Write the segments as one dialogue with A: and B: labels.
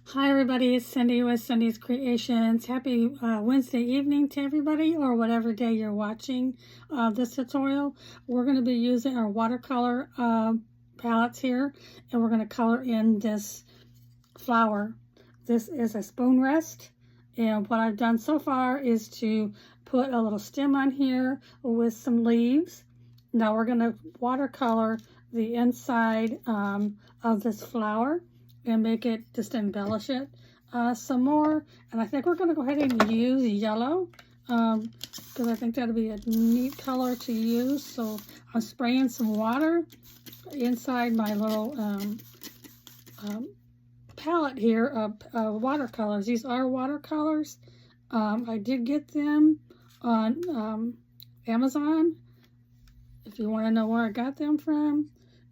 A: Hi everybody, it's Cindy with Cindy's Creations. Happy Wednesday evening to everybody, or whatever day you're watching this tutorial. We're going to be using our watercolor palettes here, and we're going to color in this flower. This is a spoon rest, and what I've done so far is to put a little stem on here with some leaves. Now we're going to watercolor the inside of this flower and make it, just embellish it some more. And I think we're going to go ahead and use yellow because I think that'll be a neat color to use. So I'm spraying some water inside my little palette here of watercolors. These are watercolors. I did get them on Amazon, if you want to know where I got them from.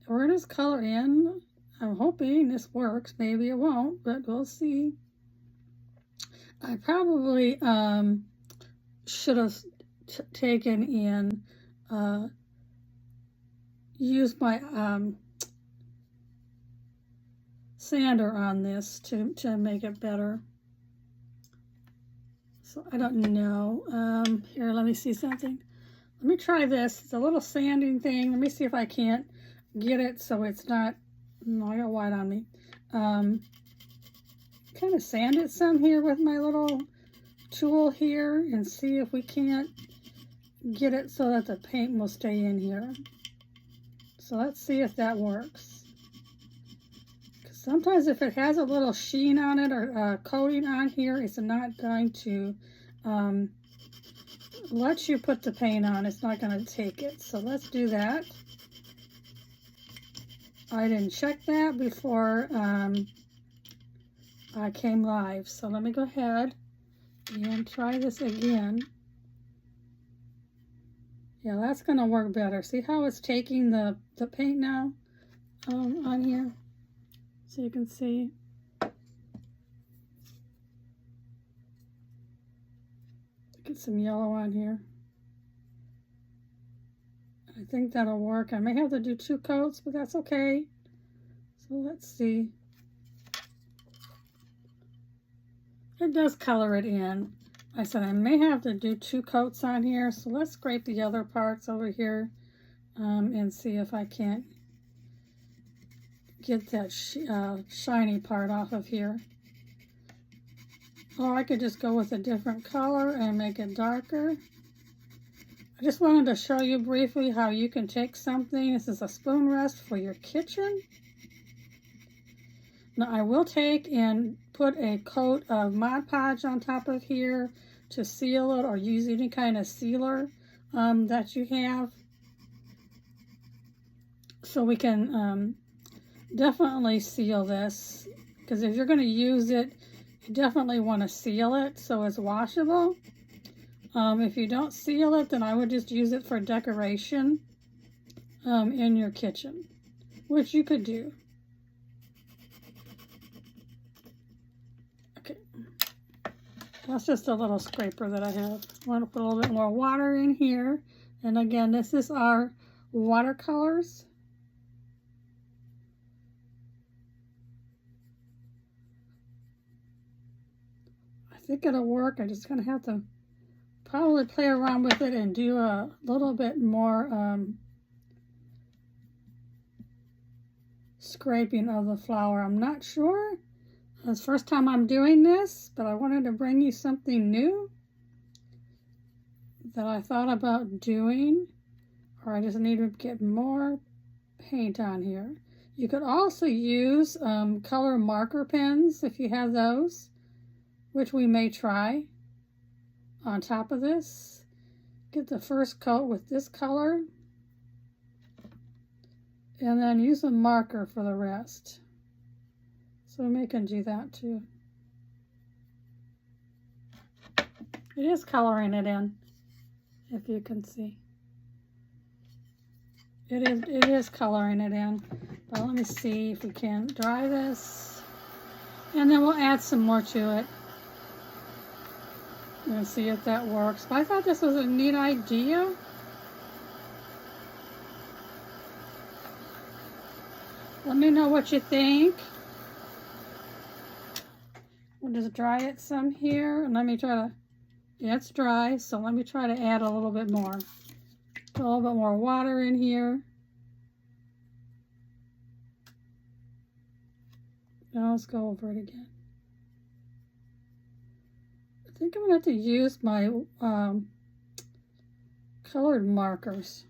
A: We're going to color in. I'm hoping this works. Maybe it won't, but we'll see. I probably should have taken in, used my sander on this to make it better. So I don't know. Here, let me see something. Let me try this. It's a little sanding thing. Let me see if I can't get it so it's not. No, I got white on me. Kind of sand it some here with my little tool here and see if we can't get it so that the paint will stay in here. So let's see if that works. 'Cause sometimes if it has a little sheen on it or coating on here, it's not going to let you put the paint on. It's not going to take it. So let's do that. I didn't check that before I came live. So let me go ahead and try this again. Yeah, that's going to work better. See how it's taking the paint now on here? So you can see. Get some yellow on here. I think that'll work. I may have to do 2 coats, but that's okay. So let's see. It does color it in. I said I may have to do 2 coats on here, so let's scrape the other parts over here and see if I can't get that shiny part off of here. Or I could just go with a different color and make it darker. I just wanted to show you briefly how you can take something. This is a spoon rest for your kitchen. Now I will take and put a coat of Mod Podge on top of here to seal it, or use any kind of sealer that you have. So we can definitely seal this, because if you're going to use it, you definitely want to seal it so it's washable. If you don't seal it, then I would just use it for decoration in your kitchen, which you could do. Okay, that's just a little scraper that I have. I want to put a little bit more water in here. And again, this is our watercolors. I think it'll work. I'm just going to have to probably play around with it and do a little bit more scraping of the flower. I'm not sure. It's the first time I'm doing this, but I wanted to bring you something new that I thought about doing, or I just need to get more paint on here. You could also use color marker pens if you have those, which we may try on top of this. Get the first coat with this color, and then use a marker for the rest. So we can do that too. It is coloring it in, if you can see. It is coloring it in. But let me see if we can dry this, and then we'll add some more to it and see if that works. But I thought this was a neat idea. Let me know what you think. We'll just dry it some here, and let me try to, yeah, it's dry, so let me try to add a little bit more. Put a little bit more water in here. Now let's go over it again. I think I'm gonna have to use my colored markers.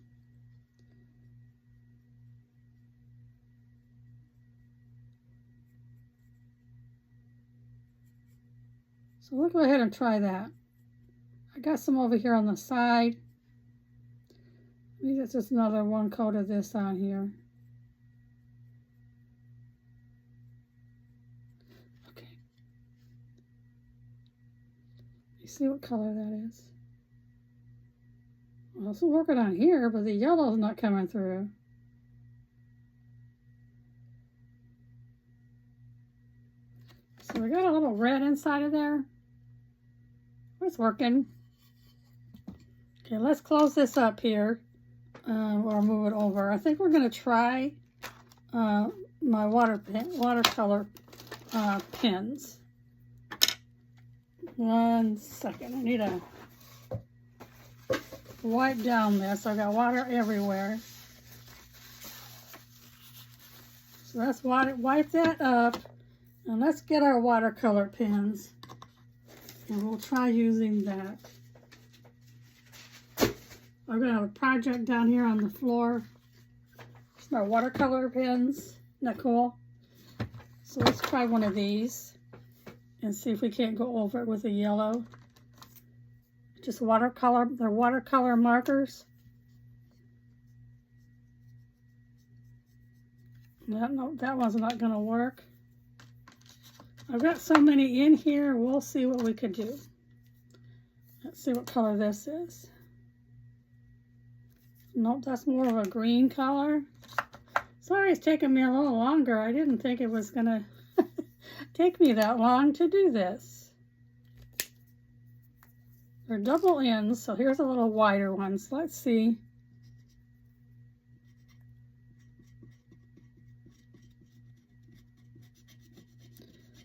A: So we'll go ahead and try that. I got some over here on the side. Maybe that's just another one coat of this on here. Okay. You see what color that is? Well, it's working on here, but the yellow's not coming through. So we got a little red inside of there. It's working. Okay, let's close this up here, or move it over. I think we're going to try my watercolor pens. 1 second. I need to wipe down this. I got water everywhere. So let's wipe that up, and let's get our watercolor pens. And we'll try using that. I'm going to have a project down here on the floor. It's my watercolor pens. Isn't that cool? So let's try one of these and see if we can't go over it with a yellow. Just watercolor, they're watercolor markers. No, that one's not going to work. I've got so many in here, we'll see what we could do. Let's see what color this is. Nope, that's more of a green color. Sorry it's taking me a little longer. I didn't think it was gonna take me that long to do this. They're double ends, so here's a little wider one. So let's see.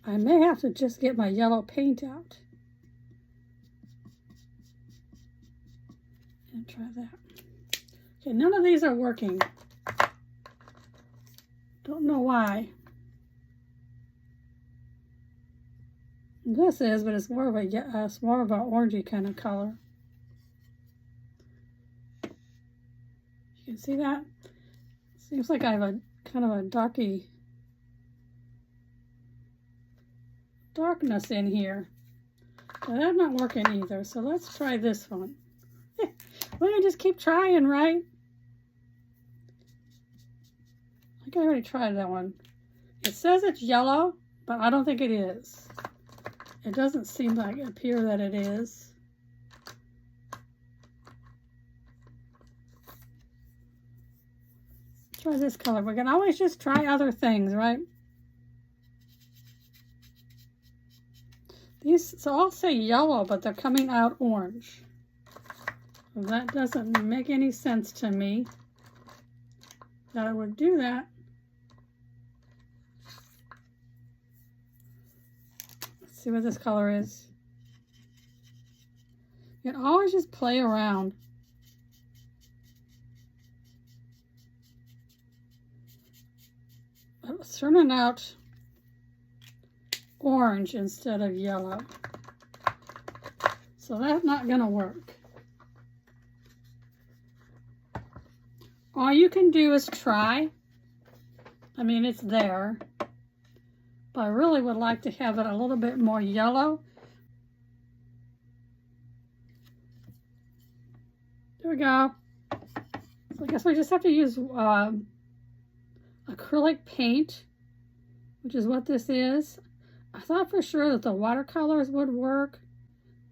A: I may have to just get my yellow paint out and try that. Okay, none of these are working. Don't know why. This is, but it's more of a orangey kind of color. You can see that? Seems like I have a kind of a darkness in here. But that's not working either, so let's try this one. We can just keep trying, right? I think I already tried that one. It says it's yellow, but I don't think it is. It doesn't seem like it appear that it is. Try this color. We can always just try other things, right? These, so I'll say yellow, but they're coming out orange. Well, that doesn't make any sense to me that I would do that. Let's see what this color is. You can always just play around. It's turning out orange instead of yellow. So that's not going to work. All you can do is try. I mean, it's there. But I really would like to have it a little bit more yellow. There we go. So I guess we just have to use acrylic paint, which is what this is. I thought for sure that the watercolors would work,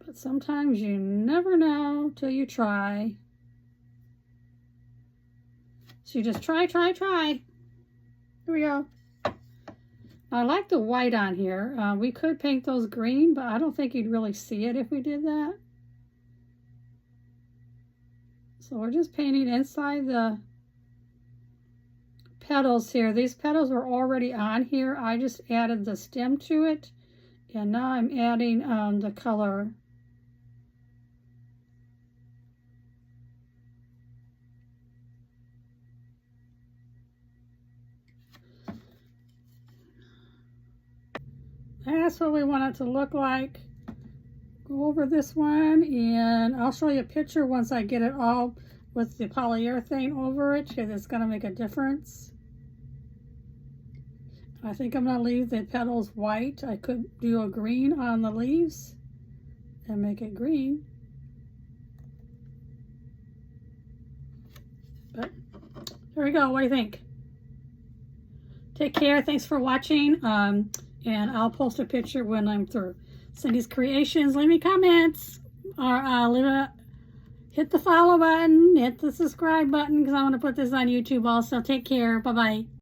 A: but sometimes you never know till you try. So you just try. Here we go. I like the white on here. We could paint those green, but I don't think you'd really see it if we did that. So we're just painting inside the petals here. These petals were already on here. I just added the stem to it And now I'm adding the color. That's what we want it to look like. Go over this one, and I'll show you a picture once I get it all with the polyurethane over it, because it's going to make a difference. I think I'm going to leave the petals white. I could do a green on the leaves and make it green. But there we go. What do you think? Take care. Thanks for watching. And I'll post a picture when I'm through. Cindy's Creations. Leave me comments, or hit the follow button, hit the subscribe button, because I want to put this on YouTube also. Take care. Bye-bye.